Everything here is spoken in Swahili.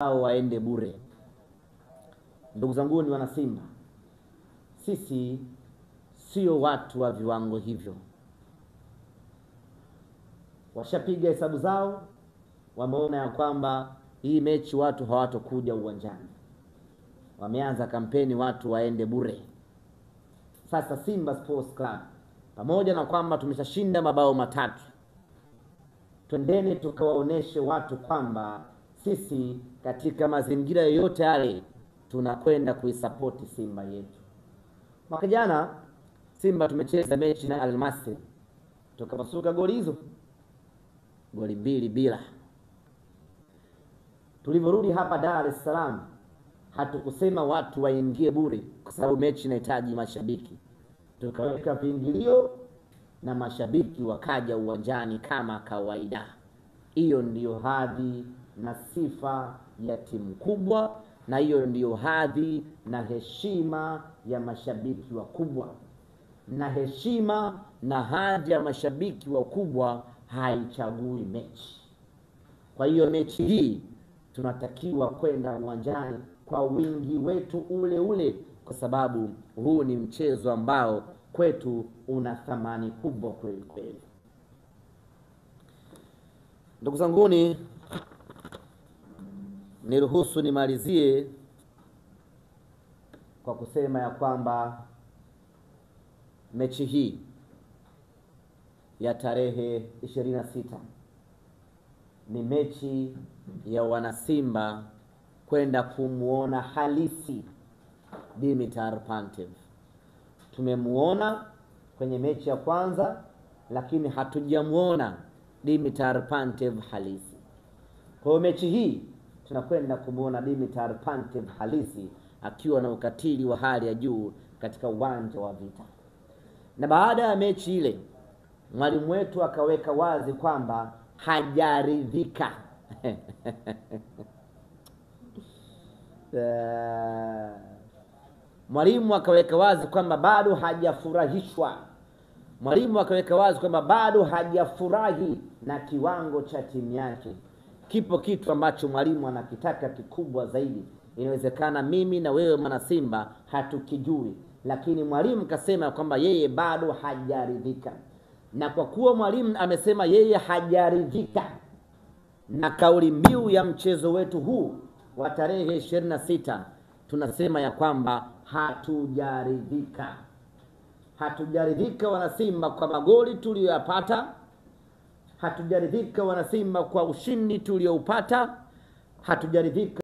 au waende bure. Ndugu zangu ni wana Simba, sisi sio watu wa viwango hivyo. Washapiga hesabu zao, wameona ya kwamba hii mechi watu hawatokuja uwanjani. Wameanza kampeni watu waende bure. Sasa Simba Sports Club, pamoja na kwamba tumeshashinda mabao 3, twendeni tukawaoneshe watu kwamba sisi katika mazingira yoyote yale tunakwenda kuisapoti Simba yetu. Mwaka jana Simba tumecheza mechi na Al Masry, tukapasuka goli hizo, goli 2-0. Tulivyorudi hapa Dar es Salaam, hatukusema watu waingie bure kwa sababu mechi inahitaji mashabiki. Tukaweka viingilio na mashabiki wakaja uwanjani kama kawaida. Hiyo ndiyo hadhi na sifa ya timu kubwa, na hiyo ndiyo hadhi na heshima ya mashabiki wakubwa. Na heshima na hadhi ya mashabiki wakubwa haichagui mechi. Kwa hiyo mechi hii tunatakiwa kwenda uwanjani kwa wingi wetu ule ule, kwa sababu huu ni mchezo ambao kwetu una thamani kubwa kweli kweli. Ndugu zanguni, niruhusu nimalizie kwa kusema ya kwamba mechi hii ya tarehe 26 ni mechi ya wanasimba kwenda kumuona halisi Dimitar Pantev. Tumemuona kwenye mechi ya kwanza, lakini hatujamuona Dimitar Pantev halisi. Kwa mechi hii tunakwenda kumuona Dimitar Pantev halisi akiwa na ukatili wa hali ya juu katika uwanja wa vita. Na baada ya mechi ile, mwalimu wetu akaweka wazi kwamba hajaridhika. Mwalimu akaweka wazi kwamba bado hajafurahishwa. Mwalimu akaweka wazi kwamba bado hajafurahi na kiwango cha timu yake. Kipo kitu ambacho mwalimu anakitaka kikubwa zaidi. Inawezekana mimi na wewe mwana Simba hatukijui, lakini mwalimu kasema kwamba yeye bado hajaridhika. Na kwa kuwa mwalimu amesema yeye hajaridhika na kauli mbiu ya mchezo wetu huu wa tarehe 26, tunasema ya kwamba hatujaridhika. Hatujaridhika wana Simba kwa magoli tuliyopata. Hatujaridhika wana Simba kwa ushindi tulioupata. Hatujaridhika